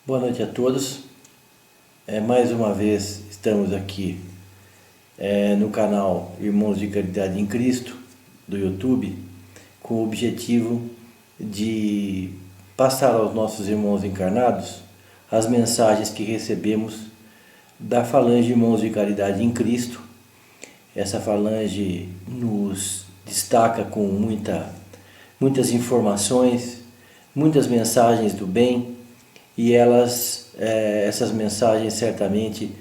Boa noite a todos. Mais uma vez estamos aqui no canal Irmãos de Caridade em Cristo do YouTube, com o objetivo de passar aos nossos irmãos encarnados as mensagens que recebemos da falange Irmãos de Caridade em Cristo. Essa falange nos destaca com muitas informações, muitas mensagens do bem, e essas mensagens certamente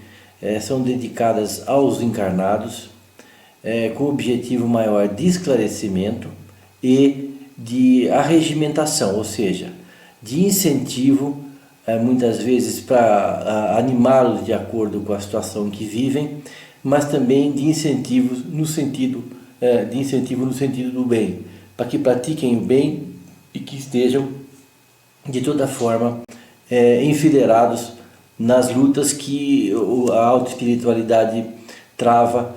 são dedicadas aos encarnados, com o objetivo maior de esclarecimento e de arregimentação, ou seja, de incentivo, muitas vezes para animá-los de acordo com a situação que vivem, mas também de incentivo no sentido do bem, para que pratiquem o bem e que estejam de toda forma enfileirados nas lutas que a autoespiritualidade trava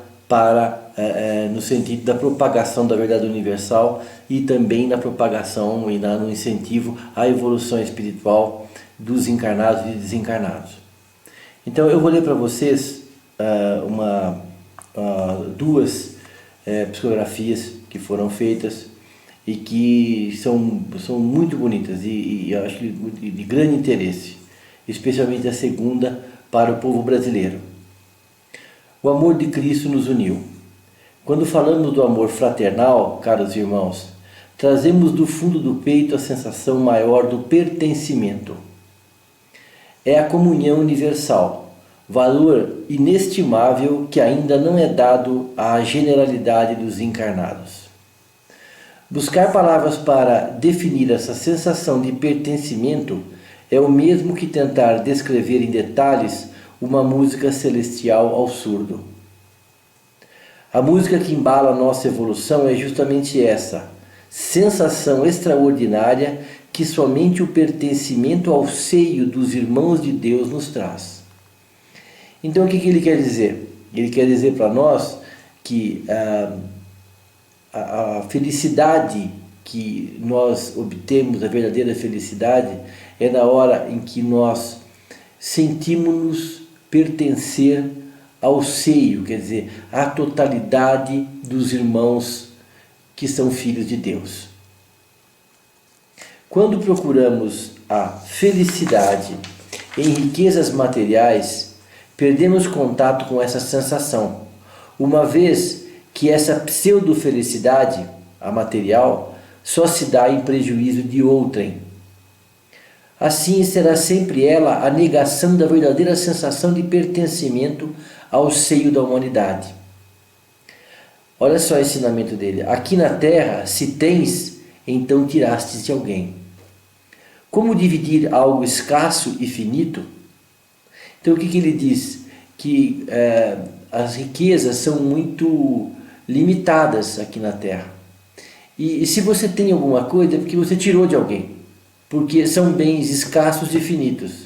no sentido da propagação da verdade universal e também na propagação e no incentivo à evolução espiritual dos encarnados e desencarnados. Então eu vou ler para vocês duas psicografias que foram feitas e que são muito bonitas e eu acho de grande interesse, especialmente a segunda para o povo brasileiro. O amor de Cristo nos uniu. Quando falamos do amor fraternal, caros irmãos, trazemos do fundo do peito a sensação maior do pertencimento. É a comunhão universal, valor inestimável que ainda não é dado à generalidade dos encarnados. Buscar palavras para definir essa sensação de pertencimento é o mesmo que tentar descrever em detalhes uma música celestial ao surdo. A música que embala a nossa evolução é justamente essa, sensação extraordinária que somente o pertencimento ao seio dos irmãos de Deus nos traz. Então o que ele quer dizer? Ele quer dizer para nós que a felicidade que nós obtemos, a verdadeira felicidade, é na hora em que nós sentimos-nos pertencer ao seio, quer dizer, à totalidade dos irmãos que são filhos de Deus. Quando procuramos a felicidade em riquezas materiais, perdemos contato com essa sensação, uma vez que essa pseudo-felicidade, a material, só se dá em prejuízo de outrem. Assim será sempre ela a negação da verdadeira sensação de pertencimento ao seio da humanidade. Olha só o ensinamento dele. Aqui na terra, se tens, então tirastes de alguém. Como dividir algo escasso e finito? Então o que ele diz? Que as riquezas são muito limitadas aqui na Terra. E se você tem alguma coisa é porque você tirou de alguém, porque são bens escassos e finitos.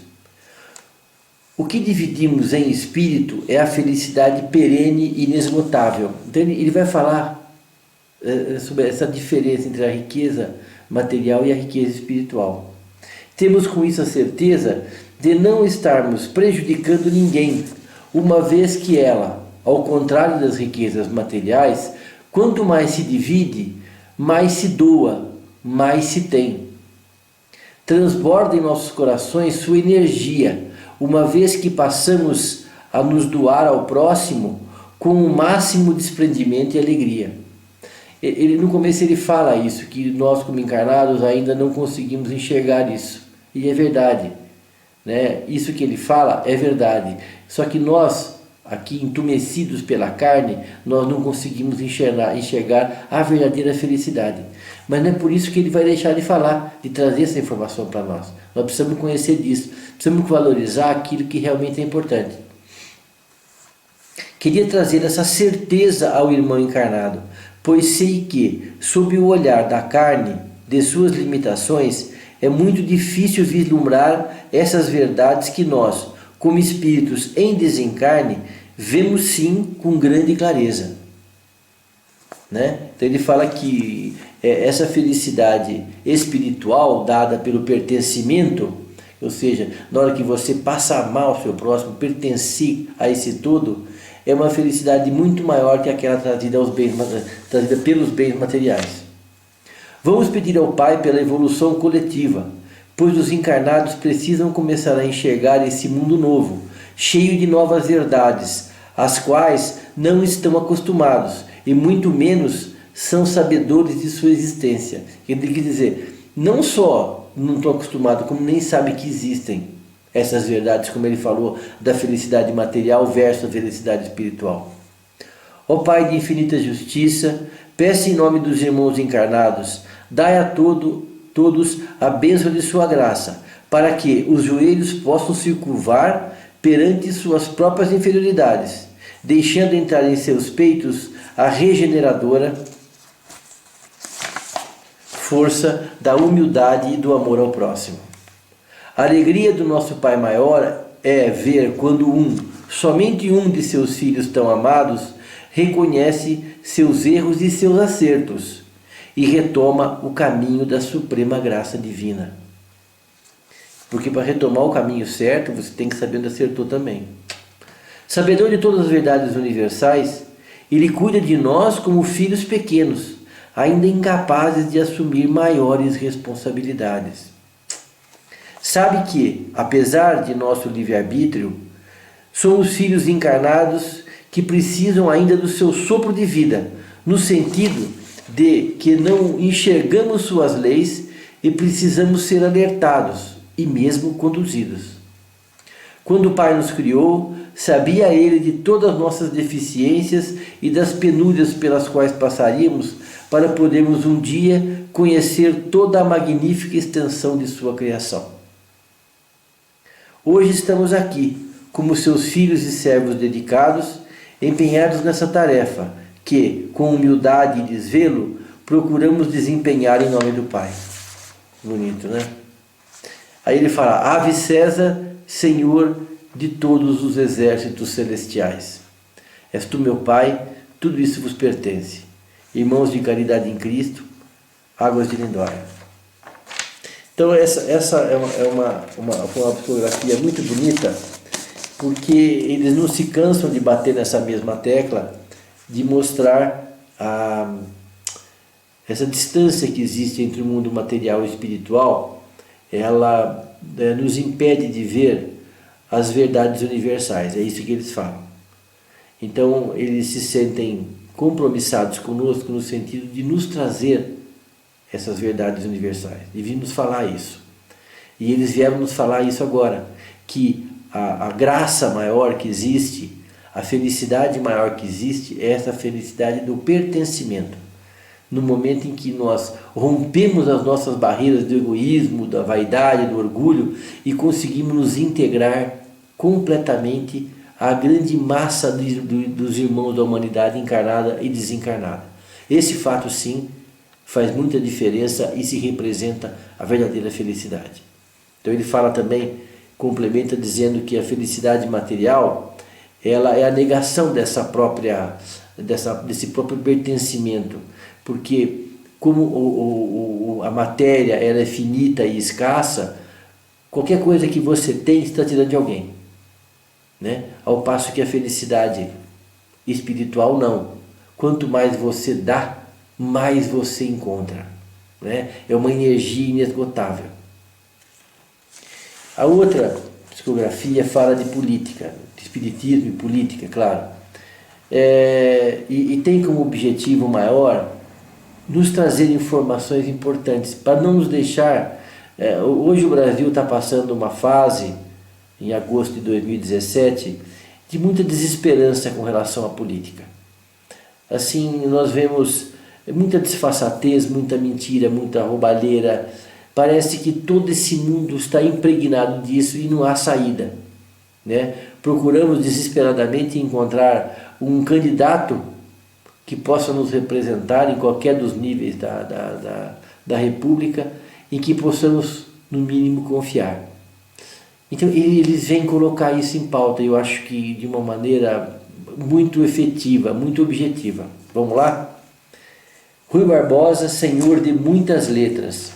O que dividimos em espírito é a felicidade perene e inesgotável. Então ele vai falar sobre essa diferença entre a riqueza material e a riqueza espiritual. Temos com isso a certeza de não estarmos prejudicando ninguém, uma vez que ela, ao contrário das riquezas materiais, quanto mais se divide, mais se doa, mais se tem. Transborda em nossos corações sua energia, uma vez que passamos a nos doar ao próximo com o máximo desprendimento e alegria. No começo ele fala isso, que nós como encarnados ainda não conseguimos enxergar isso. E é verdade, né? Isso que ele fala é verdade. Só que nós, aqui entumecidos pela carne, nós não conseguimos enxergar a verdadeira felicidade. Mas não é por isso que ele vai deixar de falar, de trazer essa informação para nós. Nós precisamos conhecer disso, precisamos valorizar aquilo que realmente é importante. Queria trazer essa certeza ao irmão encarnado, pois sei que, sob o olhar da carne, de suas limitações, é muito difícil vislumbrar essas verdades que nós, como espíritos em desencarne, vemos sim com grande clareza. Né? Então ele fala que essa felicidade espiritual dada pelo pertencimento, ou seja, na hora que você passa a amar o seu próximo, pertencer a esse todo, é uma felicidade muito maior que aquela trazida pelos bens materiais. Vamos pedir ao Pai pela evolução coletiva, pois os encarnados precisam começar a enxergar esse mundo novo, cheio de novas verdades, às quais não estão acostumados e muito menos são sabedores de sua existência. Quer dizer, não só não estão acostumados, como nem sabem que existem essas verdades, como ele falou, da felicidade material versus a felicidade espiritual. Ó Pai de infinita justiça, peço em nome dos irmãos encarnados, dai a todos a bênção de sua graça, para que os joelhos possam se curvar perante suas próprias inferioridades, deixando entrar em seus peitos a regeneradora força da humildade e do amor ao próximo. A alegria do nosso Pai maior é ver quando somente um de seus filhos tão amados, reconhece seus erros e seus acertos e retoma o caminho da suprema graça divina. Porque para retomar o caminho certo, você tem que saber onde acertou também. Sabedor de todas as verdades universais, ele cuida de nós como filhos pequenos, ainda incapazes de assumir maiores responsabilidades. Sabe que, apesar de nosso livre-arbítrio, somos filhos encarnados que precisam ainda do seu sopro de vida, no sentido de que não enxergamos suas leis e precisamos ser alertados e mesmo conduzidos. Quando o Pai nos criou, sabia Ele de todas as nossas deficiências e das penúrias pelas quais passaríamos para podermos um dia conhecer toda a magnífica extensão de sua criação. Hoje estamos aqui, como seus filhos e servos dedicados, empenhados nessa tarefa, que, com humildade e desvelo, procuramos desempenhar em nome do Pai. Bonito, né? Aí ele fala, Ave César, Senhor de todos os exércitos celestiais. És tu, meu Pai, tudo isso vos pertence. Irmãos de caridade em Cristo, Águas de Lindóia. Então essa é uma psicografia muito bonita, porque eles não se cansam de bater nessa mesma tecla, de mostrar essa distância que existe entre o mundo material e espiritual. Ela nos impede de ver as verdades universais, é isso que eles falam. Então eles se sentem compromissados conosco no sentido de nos trazer essas verdades universais, de vir nos falar isso. E eles vieram nos falar isso agora, que a graça maior que existe, a felicidade maior que existe, é essa felicidade do pertencimento. No momento em que nós rompemos as nossas barreiras do egoísmo, da vaidade, do orgulho e conseguimos nos integrar completamente à grande massa dos irmãos da humanidade encarnada e desencarnada. Esse fato, sim, faz muita diferença e se representa a verdadeira felicidade. Então ele fala também, complementa dizendo que a felicidade material, ela é a negação desse próprio pertencimento, porque como a matéria ela é finita e escassa, qualquer coisa que você tem está tirando de alguém, né? Ao passo que a felicidade espiritual não. Quanto mais você dá, mais você encontra, né? É uma energia inesgotável. A outra psicografia fala de política, de espiritismo e política, claro. E tem como objetivo maior nos trazer informações importantes, para não nos deixar... hoje o Brasil está passando uma fase, em agosto de 2017, de muita desesperança com relação à política. Assim, nós vemos muita disfarçatez, muita mentira, muita roubalheira. Parece que todo esse mundo está impregnado disso e não há saída, né? Procuramos desesperadamente encontrar um candidato que possa nos representar em qualquer dos níveis da República, em que possamos, no mínimo, confiar. Então, eles vêm colocar isso em pauta, eu acho que de uma maneira muito efetiva, muito objetiva. Vamos lá? Rui Barbosa, senhor de muitas letras,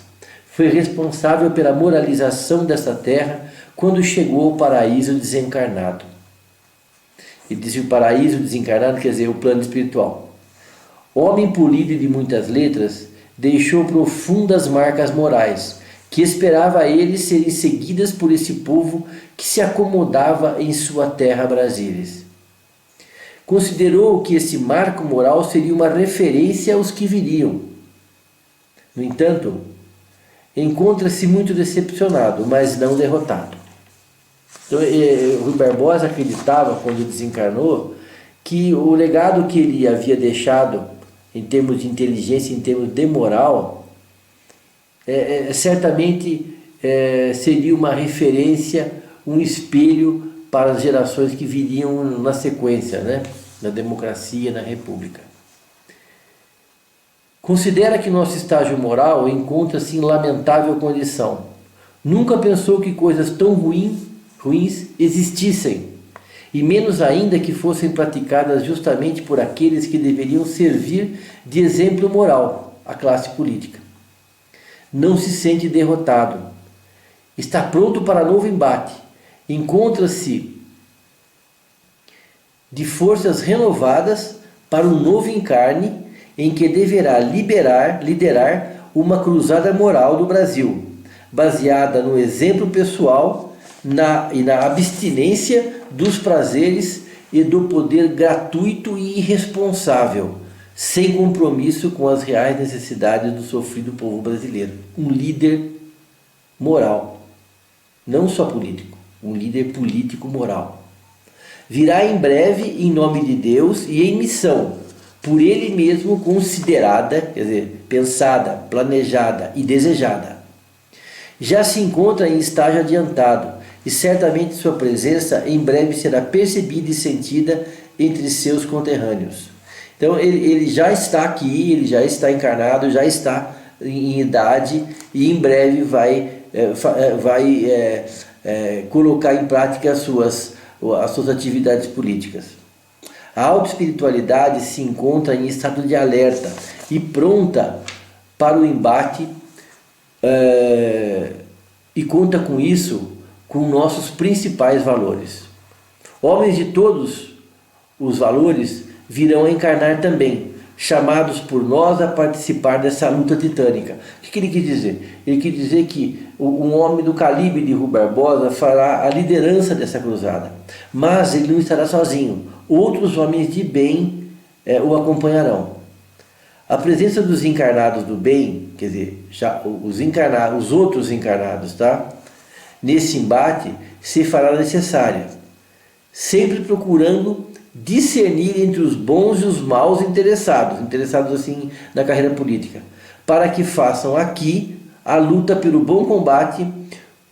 foi responsável pela moralização desta terra quando chegou ao paraíso desencarnado. Ele diz que o paraíso desencarnado quer dizer o plano espiritual. Homem polido e de muitas letras, deixou profundas marcas morais, que esperava ele serem seguidas por esse povo que se acomodava em sua terra Brasília. Considerou que esse marco moral seria uma referência aos que viriam. No entanto, encontra-se muito decepcionado, mas não derrotado. Então, Rui Barbosa acreditava, quando desencarnou, que o legado que ele havia deixado, em termos de inteligência, em termos de moral, certamente seria uma referência, um espelho para as gerações que viriam na sequência, né? Na democracia, na república. Considera que nosso estágio moral encontra-se em lamentável condição. Nunca pensou que coisas tão ruins existissem, e menos ainda que fossem praticadas justamente por aqueles que deveriam servir de exemplo moral à classe política. Não se sente derrotado. Está pronto para novo embate. Encontra-se de forças renovadas para um novo encarne em que deverá liderar uma cruzada moral do Brasil, baseada no exemplo pessoal e na abstinência dos prazeres e do poder gratuito e irresponsável, sem compromisso com as reais necessidades do sofrido povo brasileiro. Um líder moral, não só político, um líder político moral. Virá em breve em nome de Deus e em missão, por ele mesmo considerada, quer dizer, pensada, planejada e desejada. Já se encontra em estágio adiantado, e certamente sua presença em breve será percebida e sentida entre seus conterrâneos. Então ele já está aqui, ele já está encarnado, já está em idade e em breve vai colocar em prática as suas atividades políticas. A autoespiritualidade se encontra em estado de alerta e pronta para o embate e conta com isso, com nossos principais valores. Homens de todos os valores virão a encarnar também, chamados por nós a participar dessa luta titânica. O que ele quis dizer? Ele quis dizer que um homem do calibre de Rui Barbosa fará a liderança dessa cruzada, mas ele não estará sozinho. Outros homens de bem o acompanharão. A presença dos encarnados do bem, quer dizer, já os outros encarnados, tá? Nesse embate se fará necessária, sempre procurando discernir entre os bons e os maus interessados assim na carreira política, para que façam aqui a luta pelo bom combate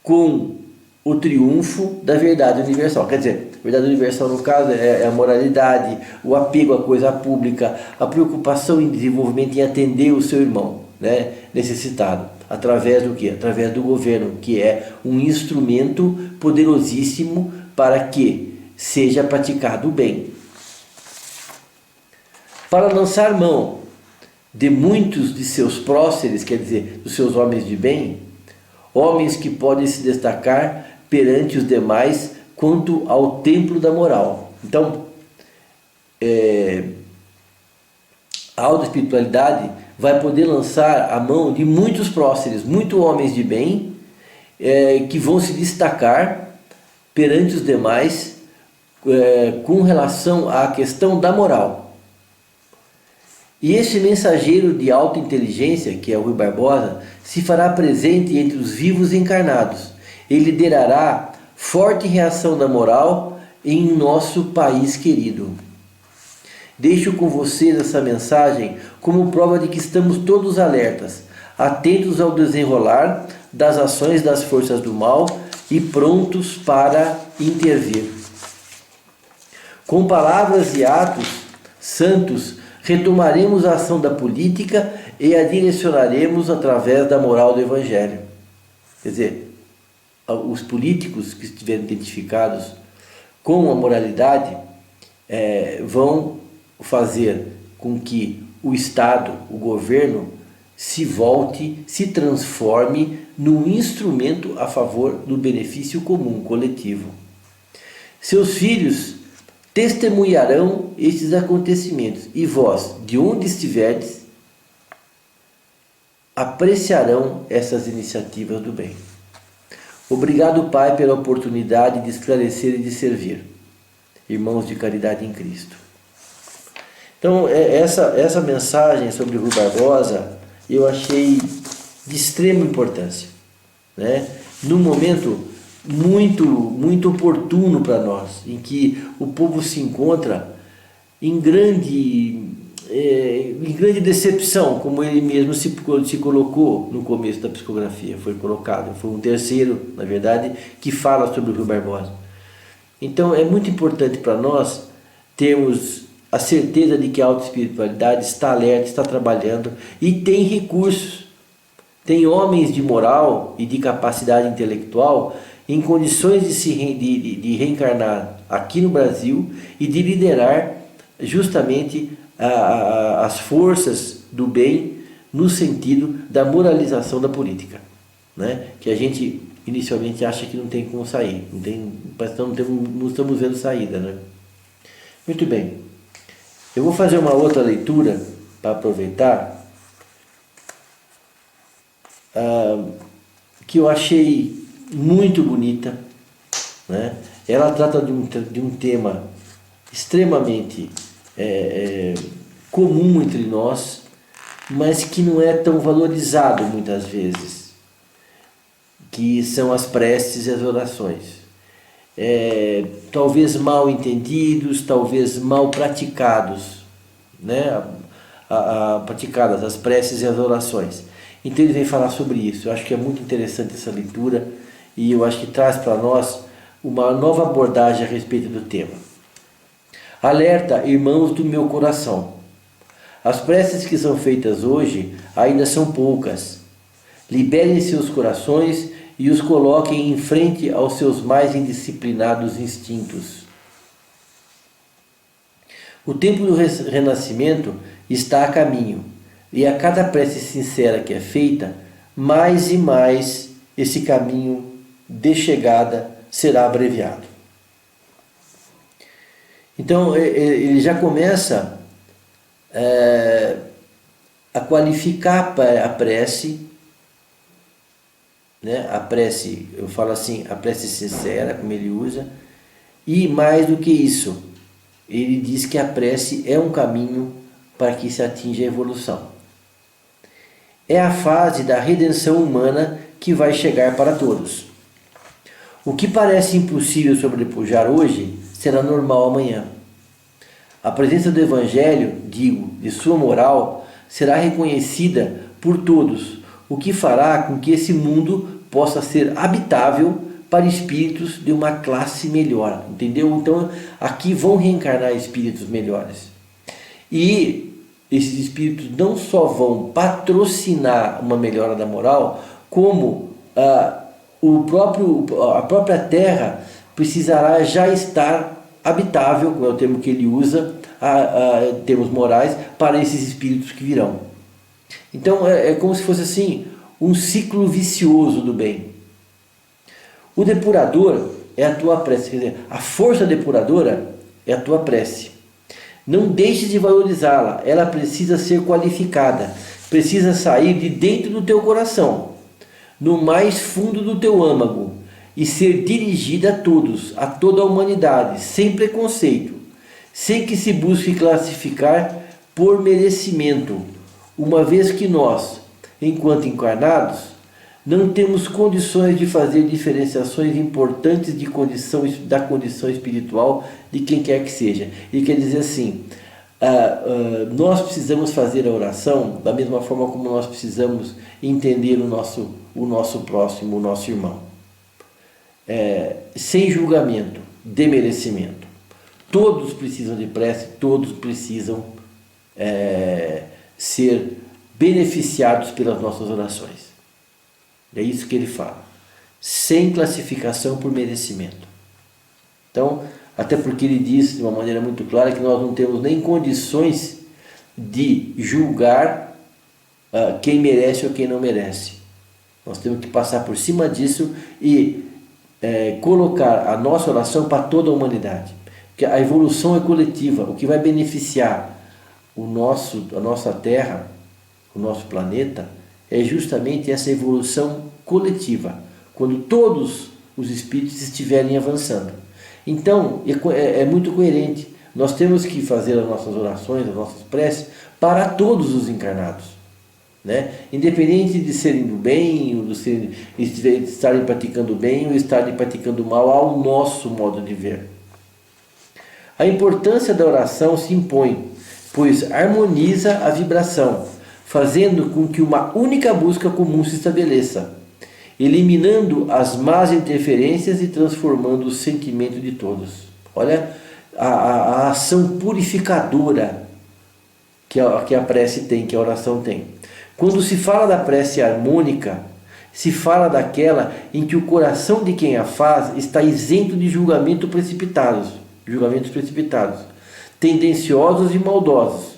com o triunfo da verdade universal. Quer dizer, a verdade universal no caso é a moralidade, o apego à coisa pública, a preocupação em desenvolvimento, em atender o seu irmão, né, necessitado. Através do quê? Através do governo, que é um instrumento poderosíssimo para que seja praticado o bem. Para lançar mão de muitos de seus próceres, quer dizer, dos seus homens de bem, homens que podem se destacar perante os demais quanto ao templo da moral. Então, a autoespiritualidade vai poder lançar a mão de muitos próceres, muitos homens de bem, que vão se destacar perante os demais com relação à questão da moral. E este mensageiro de alta inteligência, que é o Rui Barbosa, se fará presente entre os vivos encarnados. Ele liderará forte reação da moral em nosso país querido. Deixo com vocês essa mensagem como prova de que estamos todos alertas, atentos ao desenrolar das ações das forças do mal e prontos para intervir. Com palavras e atos santos, retomaremos a ação da política e a direcionaremos através da moral do Evangelho. Quer dizer, os políticos que estiverem identificados com a moralidade vão fazer com que o Estado, o governo, se volte, se transforme num instrumento a favor do benefício comum, coletivo. Seus filhos testemunharão estes acontecimentos, e vós, de onde estiverdes, apreciarão essas iniciativas do bem. Obrigado, Pai, pela oportunidade de esclarecer e de servir. Irmãos de caridade em Cristo. Então, essa mensagem sobre Rui Barbosa eu achei de extrema importância, né? Num momento muito oportuno para nós, em que o povo se encontra em grande decepção, como ele mesmo se colocou no começo da psicografia, foi colocado. Foi um terceiro, na verdade, que fala sobre o Rui Barbosa. Então é muito importante para nós termos a certeza de que a autoespiritualidade está alerta, está trabalhando e tem recursos. Tem homens de moral e de capacidade intelectual em condições de reencarnar aqui no Brasil e de liderar justamente as forças do bem no sentido da moralização da política, né? Que a gente inicialmente acha que não tem como sair, parece que não estamos vendo saída, né? Muito bem, eu vou fazer uma outra leitura para aproveitar, que eu achei muito bonita, né? Ela trata de um tema extremamente comum entre nós, mas que não é tão valorizado muitas vezes, que são as preces e as orações. Talvez mal entendidos, talvez mal praticados, né? Praticadas as preces e as orações. Então ele vem falar sobre isso. Eu acho que é muito interessante essa leitura e eu acho que traz para nós uma nova abordagem a respeito do tema. Alerta, irmãos do meu coração. As preces que são feitas hoje ainda são poucas. Liberem seus corações e os coloquem em frente aos seus mais indisciplinados instintos. O tempo do renascimento está a caminho, e a cada prece sincera que é feita, mais e mais esse caminho de chegada será abreviado. Então ele já começa a qualificar a prece, né? A prece, eu falo assim, a prece sincera, como ele usa, e mais do que isso, ele diz que a prece é um caminho para que se atinja a evolução. É a fase da redenção humana que vai chegar para todos. O que parece impossível sobrepujar hoje será normal amanhã. A presença do Evangelho, de sua moral, será reconhecida por todos, o que fará com que esse mundo possa ser habitável para espíritos de uma classe melhor, entendeu? Então aqui vão reencarnar espíritos melhores. E esses espíritos não só vão patrocinar uma melhora da moral, como a própria Terra precisará já estar habitável, como é o termo que ele usa, em termos morais, para esses espíritos que virão. Então é como se fosse assim, um ciclo vicioso do bem. O depurador é a tua prece, quer dizer, a força depuradora é a tua prece. Não deixes de valorizá-la, ela precisa ser qualificada, precisa sair de dentro do teu coração, no mais fundo do teu âmago, e ser dirigida a todos, a toda a humanidade, sem preconceito, sem que se busque classificar por merecimento, uma vez que nós, enquanto encarnados, não temos condições de fazer diferenciações importantes da condição espiritual de quem quer que seja. E quer dizer assim, nós precisamos fazer a oração da mesma forma como nós precisamos entender o nosso próximo, o nosso irmão. Sem julgamento, de merecimento. Todos precisam de prece, todos precisam ser beneficiados pelas nossas orações. É isso que ele fala. Sem classificação por merecimento. Então, até porque ele diz de uma maneira muito clara que nós não temos nem condições de julgar quem merece ou quem não merece. Nós temos que passar por cima disso e colocar a nossa oração para toda a humanidade. Porque a evolução é coletiva. O que vai beneficiar a nossa Terra, o nosso planeta, é justamente essa evolução coletiva, quando todos os espíritos estiverem avançando. Então, é muito coerente. Nós temos que fazer as nossas orações, as nossas preces, para todos os encarnados, né? Independente de serem do bem, ou de estarem praticando bem ou estarem praticando mal, ao nosso modo de ver. A importância da oração se impõe, pois harmoniza a vibração, fazendo com que uma única busca comum se estabeleça, eliminando as más interferências e transformando o sentimento de todos. Olha a ação purificadora que a prece tem, que a oração tem. Quando se fala da prece harmônica, se fala daquela em que o coração de quem a faz está isento de julgamentos precipitados, tendenciosos e maldosos.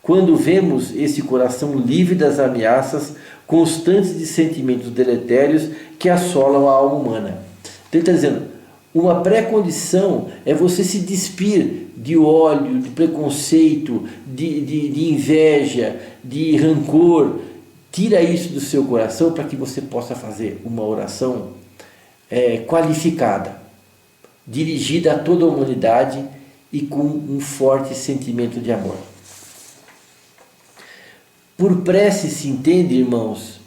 Quando vemos esse coração livre das ameaças constantes de sentimentos deletérios que assolam a alma humana. Então ele está dizendo, uma pré-condição é você se despir de ódio, de preconceito, de inveja, de rancor. Tira isso do seu coração para que você possa fazer uma oração qualificada, dirigida a toda a humanidade e com um forte sentimento de amor. Por prece se entende, irmãos,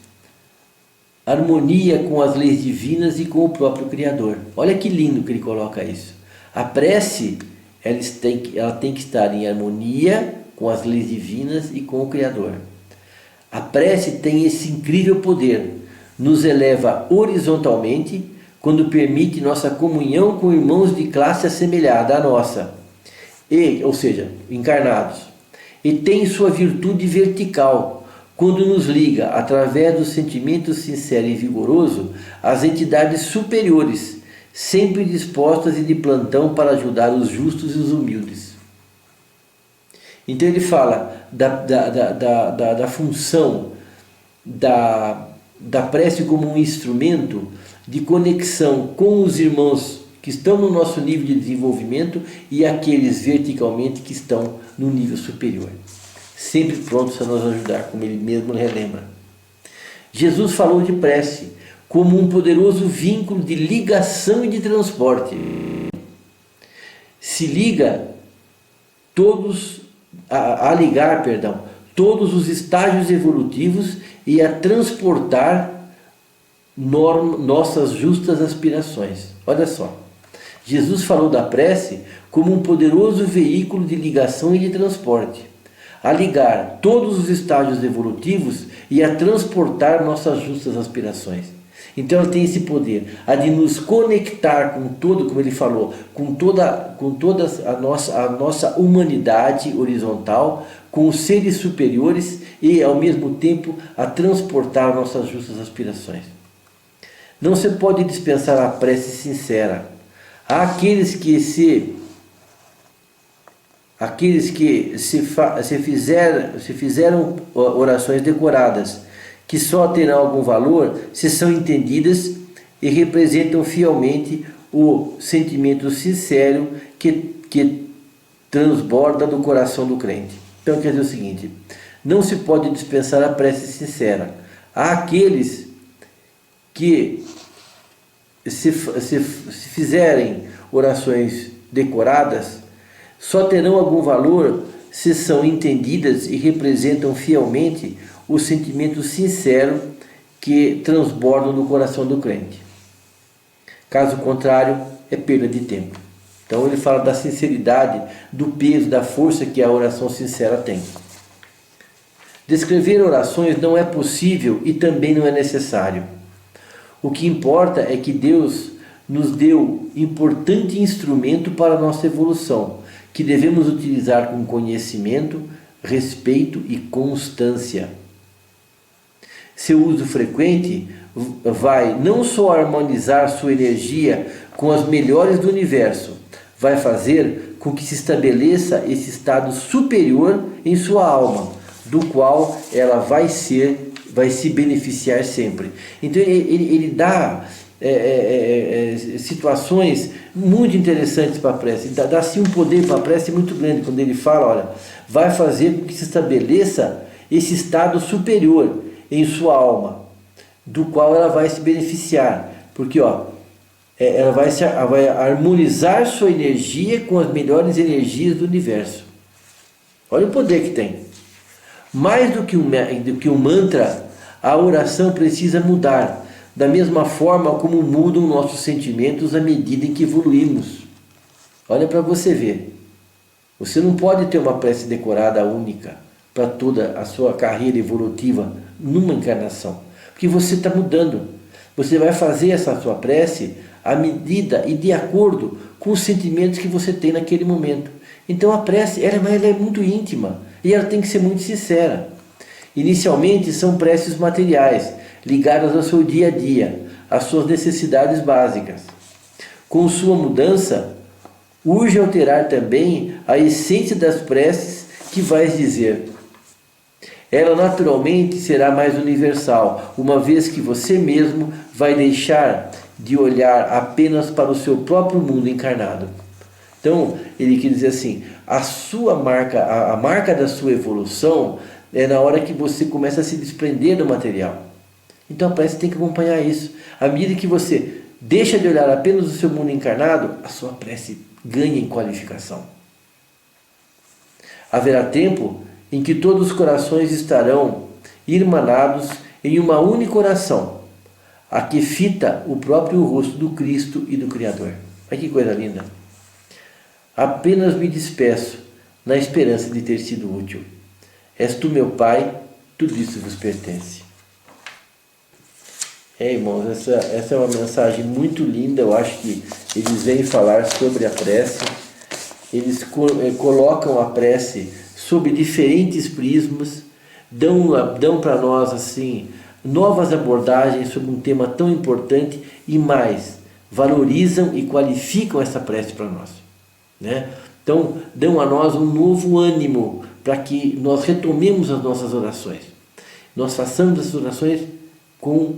harmonia com as leis divinas e com o próprio Criador. Olha que lindo que ele coloca isso. A prece, ela tem que estar em harmonia com as leis divinas e com o Criador. A prece tem esse incrível poder, nos eleva horizontalmente quando permite nossa comunhão com irmãos de classe assemelhada à nossa, ou seja, encarnados. E tem sua virtude vertical, quando nos liga, através do sentimento sincero e vigoroso, às entidades superiores, sempre dispostas e de plantão para ajudar os justos e os humildes. Então ele fala da função da prece como um instrumento de conexão com os irmãos que estão no nosso nível de desenvolvimento e aqueles verticalmente que estão no nível superior, sempre prontos a nos ajudar, como ele mesmo relembra. Jesus falou de prece como um poderoso vínculo de ligação e de transporte. Se liga ligar todos os estágios evolutivos e a transportar nossas justas aspirações. Olha só. Jesus falou da prece como um poderoso veículo de ligação e de transporte, a ligar todos os estágios evolutivos e a transportar nossas justas aspirações. Então ela tem esse poder, a de nos conectar com todo, como ele falou, com toda a nossa humanidade horizontal, com os seres superiores e ao mesmo tempo a transportar nossas justas aspirações. Não se pode dispensar a prece sincera. Há aqueles que se fizeram orações decoradas, que só terão algum valor se são entendidas e representam fielmente o sentimento sincero que transborda do coração do crente. Então quer dizer o seguinte, não se pode dispensar a prece sincera. Há aqueles que se fizerem orações decoradas, só terão algum valor se são entendidas e representam fielmente o sentimento sincero que transbordam do coração do crente. Caso contrário, é perda de tempo. Então ele fala da sinceridade, do peso, da força que a oração sincera tem. Descrever orações não é possível e também não é necessário. O que importa é que Deus nos deu importante instrumento para a nossa evolução, que devemos utilizar com conhecimento, respeito e constância. Seu uso frequente vai não só harmonizar sua energia com as melhores do universo, vai fazer com que se estabeleça esse estado superior em sua alma, do qual ela vai se beneficiar sempre. Então ele dá situações muito interessantes para a prece, dá sim um poder para a prece muito grande, quando ele fala, olha, vai fazer com que se estabeleça esse estado superior em sua alma, do qual ela vai se beneficiar, porque ela vai harmonizar sua energia com as melhores energias do universo. Olha o poder que tem. Mais do que um mantra, a oração precisa mudar, da mesma forma como mudam nossos sentimentos à medida em que evoluímos. Olha para você ver. Você não pode ter uma prece decorada única para toda a sua carreira evolutiva numa encarnação, porque você está mudando. Você vai fazer essa sua prece à medida e de acordo com os sentimentos que você tem naquele momento. Então a prece ela é muito íntima e ela tem que ser muito sincera. Inicialmente são preces materiais, ligadas ao seu dia a dia, às suas necessidades básicas. Com sua mudança, urge alterar também a essência das preces que vais dizer. Ela naturalmente será mais universal, uma vez que você mesmo vai deixar de olhar apenas para o seu próprio mundo encarnado. Então, ele quer dizer assim, a marca da sua evolução é na hora que você começa a se desprender do material. Então a prece tem que acompanhar isso. À medida que você deixa de olhar apenas o seu mundo encarnado, a sua prece ganha em qualificação. Haverá tempo em que todos os corações estarão irmanados em uma única oração, a que fita o próprio rosto do Cristo e do Criador. Olha que coisa linda! Apenas me despeço, na esperança de ter sido útil. És tu, meu Pai, tudo isso vos pertence. Irmãos, essa é uma mensagem muito linda. Eu acho que eles vêm falar sobre a prece. Eles colocam a prece sob diferentes prismas, dão para nós assim novas abordagens sobre um tema tão importante e mais, valorizam e qualificam essa prece para nós, né? Então, dão a nós um novo ânimo para que nós retomemos as nossas orações. Nós façamos as orações com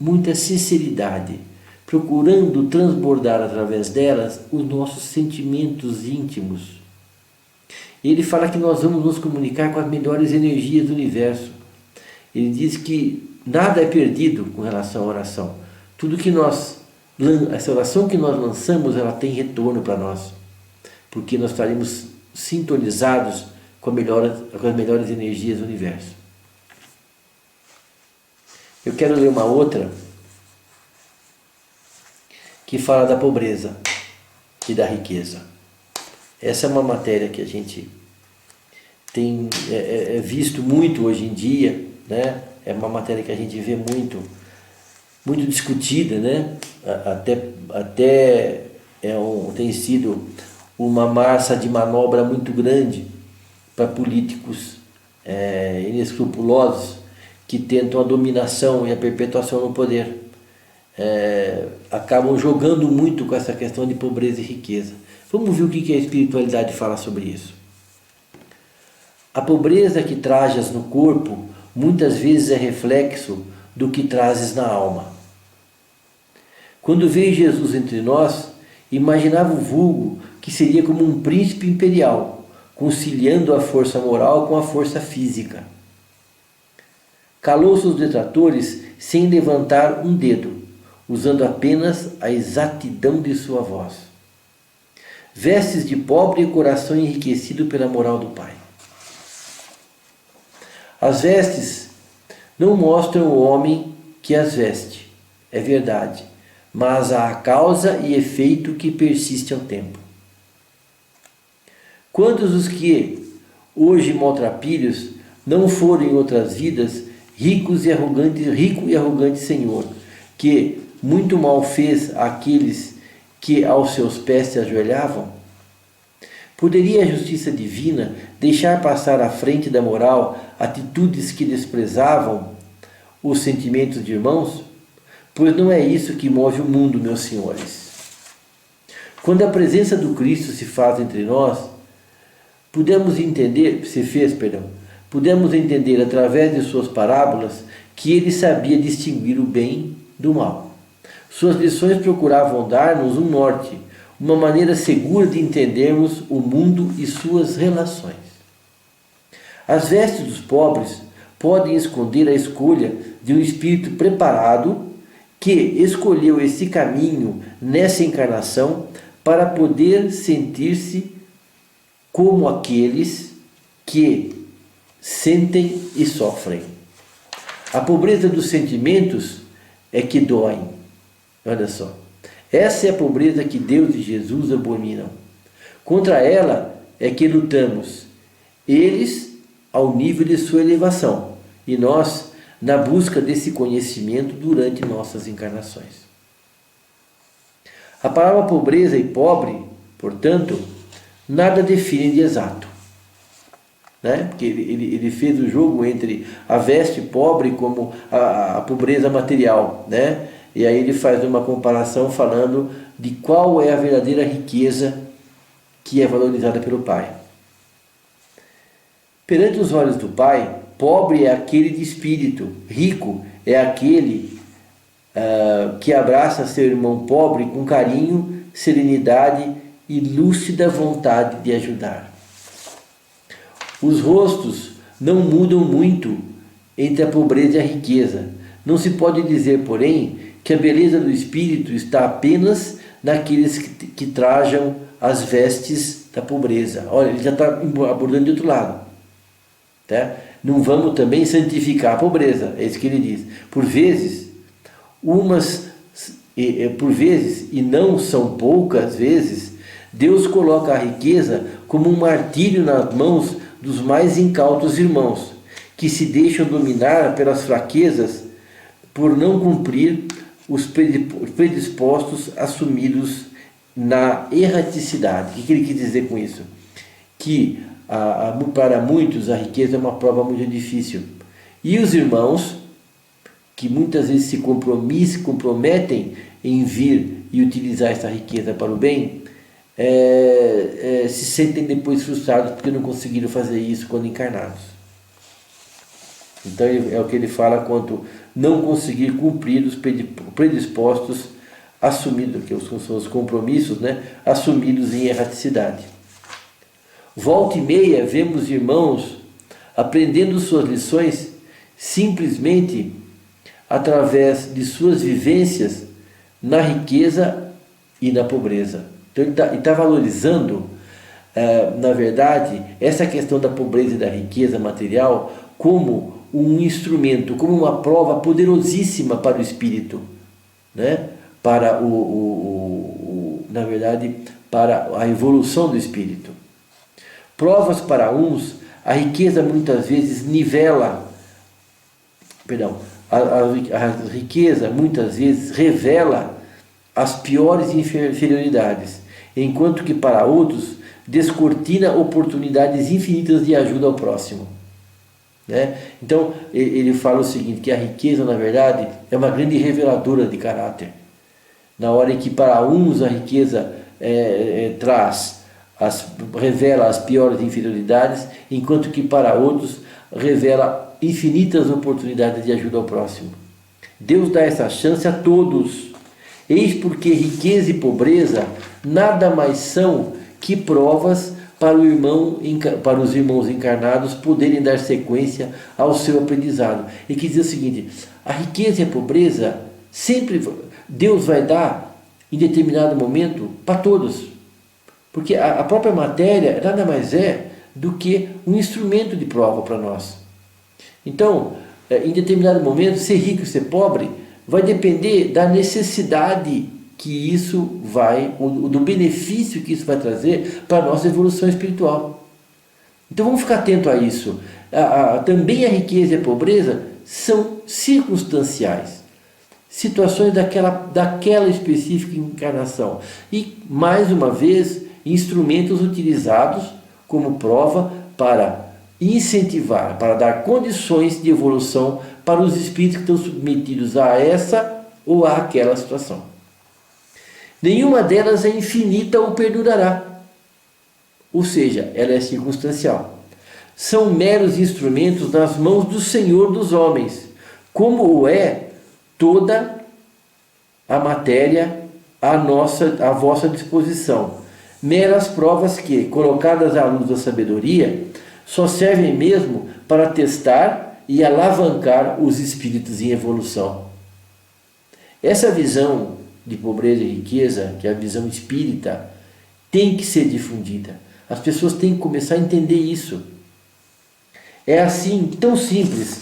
muita sinceridade, procurando transbordar através delas os nossos sentimentos íntimos. Ele fala que nós vamos nos comunicar com as melhores energias do universo. Ele diz que nada é perdido com relação à oração. Essa oração que nós lançamos, ela tem retorno para nós, porque nós estaremos sintonizados com as melhores energias do universo. Eu quero ler uma outra que fala da pobreza e da riqueza. Essa é uma matéria que a gente tem visto muito hoje em dia, né? É uma matéria que a gente vê muito discutida, né? Tem sido uma massa de manobra muito grande para políticos inescrupulosos que tentam a dominação e a perpetuação no poder. Acabam jogando muito com essa questão de pobreza e riqueza. Vamos ver o que a espiritualidade fala sobre isso. A pobreza que trajas no corpo muitas vezes é reflexo do que trazes na alma. Quando veio Jesus entre nós, imaginava o vulgo que seria como um príncipe imperial, conciliando a força moral com a força física. Calou seus detratores sem levantar um dedo, usando apenas a exatidão de sua voz. Vestes de pobre e coração enriquecido pela moral do Pai. As vestes não mostram o homem que as veste, é verdade, mas há a causa e efeito que persiste ao tempo. Quantos os que, hoje maltrapilhos, não foram em outras vidas rico e arrogante senhor, que muito mal fez àqueles que aos seus pés se ajoelhavam? Poderia a justiça divina deixar passar à frente da moral atitudes que desprezavam os sentimentos de irmãos? Pois não é isso que move o mundo, meus senhores. Quando a presença do Cristo se faz entre nós, pudemos entender através de suas parábolas que ele sabia distinguir o bem do mal. Suas lições procuravam dar-nos um norte, uma maneira segura de entendermos o mundo e suas relações. As vestes dos pobres podem esconder a escolha de um espírito preparado que escolheu esse caminho nessa encarnação para poder sentir-se como aqueles que sentem e sofrem. A pobreza dos sentimentos é que dói. Olha só. Essa é a pobreza que Deus e Jesus abominam. Contra ela é que lutamos. Eles ao nível de sua elevação e nós na busca desse conhecimento durante nossas encarnações. A palavra pobreza e pobre, portanto, nada define de exato. Né? Porque ele fez o jogo entre a veste pobre como a pobreza material, né? E aí ele faz uma comparação falando de qual é a verdadeira riqueza que é valorizada pelo Pai. Perante os olhos do Pai, pobre é aquele de espírito, rico é aquele que abraça seu irmão pobre com carinho, serenidade e lúcida vontade de ajudar. Os rostos não mudam muito entre a pobreza e a riqueza. Não se pode dizer, porém, que a beleza do espírito está apenas naqueles que trajam as vestes da pobreza. Olha, ele já está abordando de outro lado. Tá? Não vamos também santificar a pobreza, é isso que ele diz. Por vezes, e não são poucas vezes, Deus coloca a riqueza como um martírio nas mãos dos mais incautos irmãos, que se deixam dominar pelas fraquezas por não cumprir os predispostos assumidos na erraticidade. O que ele quis dizer com isso? Que para muitos a riqueza é uma prova muito difícil. E os irmãos, que muitas vezes se comprometem em vir e utilizar essa riqueza para o bem, se sentem depois frustrados porque não conseguiram fazer isso quando encarnados. Então é o que ele fala quanto não conseguir cumprir os predispostos assumidos, que são os compromissos, né, assumidos em erraticidade. Volta e meia vemos irmãos aprendendo suas lições simplesmente através de suas vivências na riqueza e na pobreza. Então ele está valorizando, na verdade, essa questão da pobreza e da riqueza material como um instrumento, como uma prova poderosíssima para o espírito, né? Para na verdade, para a evolução do espírito. Provas para uns, a riqueza muitas vezes nivela, a riqueza muitas vezes revela as piores inferioridades, enquanto que para outros descortina oportunidades infinitas de ajuda ao próximo. Né? Então ele fala o seguinte, que a riqueza na verdade é uma grande reveladora de caráter. Na hora em que para uns a riqueza revela as piores inferioridades, enquanto que para outros revela infinitas oportunidades de ajuda ao próximo. Deus dá essa chance a todos. Eis porque riqueza e pobreza nada mais são que provas para os irmãos encarnados poderem dar sequência ao seu aprendizado. E quer dizer o seguinte, a riqueza e a pobreza sempre Deus vai dar em determinado momento para todos. Porque a própria matéria nada mais é do que um instrumento de prova para nós. Então, em determinado momento, ser rico e ser pobre vai depender da necessidade que isso vai, do benefício que isso vai trazer para a nossa evolução espiritual. Então vamos ficar atento a isso. Também a riqueza e a pobreza são circunstanciais. Situações daquela específica encarnação. E, mais uma vez, instrumentos utilizados como prova para incentivar, para dar condições de evolução para os espíritos que estão submetidos a essa ou a aquela situação. Nenhuma delas é infinita ou perdurará. Ou seja, ela é circunstancial. são meros instrumentos nas mãos do Senhor dos homens, como o é toda a matéria à vossa disposição. Meras provas que, colocadas à luz da sabedoria, só servem mesmo para testar e alavancar os espíritos em evolução. Essa visão de pobreza e riqueza, que é a visão espírita, tem que ser difundida. As pessoas têm que começar a entender isso. É assim, tão simples,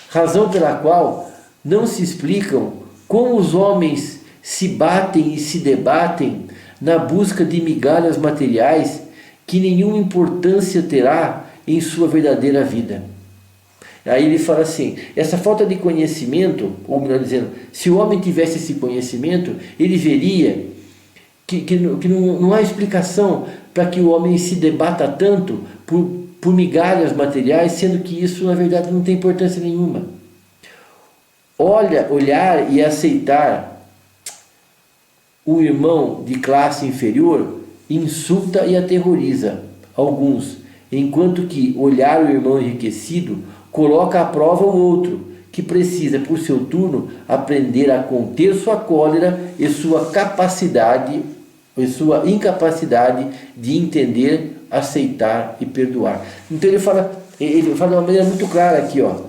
razão pela qual não se explicam como os homens se batem e se debatem na busca de migalhas materiais que nenhuma importância terá em sua verdadeira vida. Aí ele fala assim, essa falta de conhecimento, ou melhor dizendo, se o homem tivesse esse conhecimento, ele veria que não há explicação para que o homem se debata tanto por migalhas materiais, sendo que isso na verdade não tem importância nenhuma. Olhar e aceitar o irmão de classe inferior insulta e aterroriza alguns, enquanto que olhar o irmão enriquecido coloca à prova o outro, que precisa, por seu turno, aprender a conter sua cólera e sua incapacidade de entender, aceitar e perdoar. Então ele fala de uma maneira muito clara aqui, ó.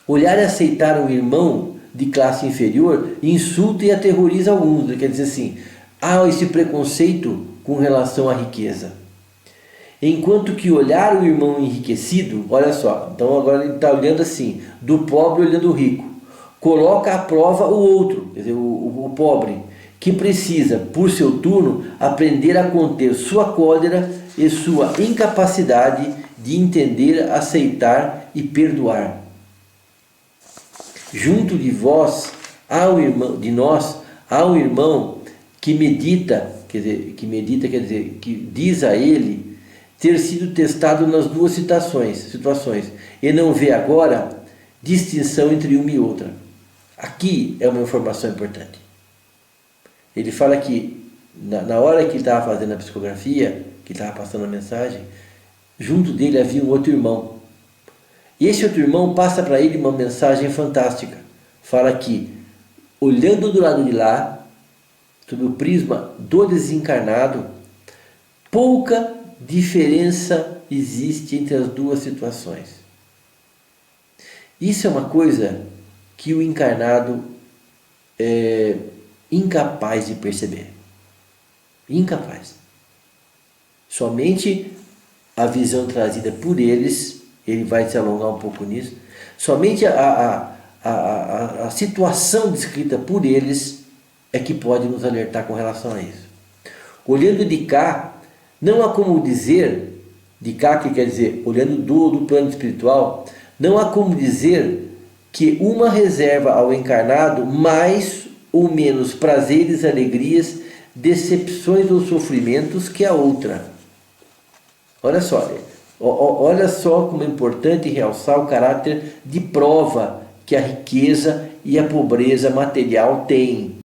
Olhar e aceitar um irmão de classe inferior insulta e aterroriza alguns. Ele quer dizer assim, há esse preconceito com relação à riqueza. Enquanto que olhar o irmão enriquecido, olha só, então agora ele está olhando assim, do pobre olhando o rico, coloca à prova o outro, quer dizer, o pobre, que precisa, por seu turno, aprender a conter sua cólera e sua incapacidade de entender, aceitar e perdoar. Junto de vós, de nós, há um irmão que medita, que diz a ele ter sido testado nas duas situações e não vê agora distinção entre uma e outra. Aqui é uma informação importante. Ele fala que na hora que ele estava fazendo a psicografia, que ele estava passando a mensagem, junto dele havia um outro irmão. E esse outro irmão passa para ele uma mensagem fantástica. Fala que, olhando do lado de lá, sob o prisma do desencarnado, pouca diferença existe entre as duas situações. Isso é uma coisa que o encarnado é incapaz de perceber. Incapaz. Somente a visão trazida por eles, ele vai se alongar um pouco nisso, somente a situação descrita por eles é que pode nos alertar com relação a isso. Olhando de cá, não há como dizer, de cá que quer dizer, olhando do plano espiritual, não há como dizer que uma reserva ao encarnado mais ou menos prazeres, alegrias, decepções ou sofrimentos que a outra. Olha só como é importante realçar o caráter de prova que a riqueza e a pobreza material têm.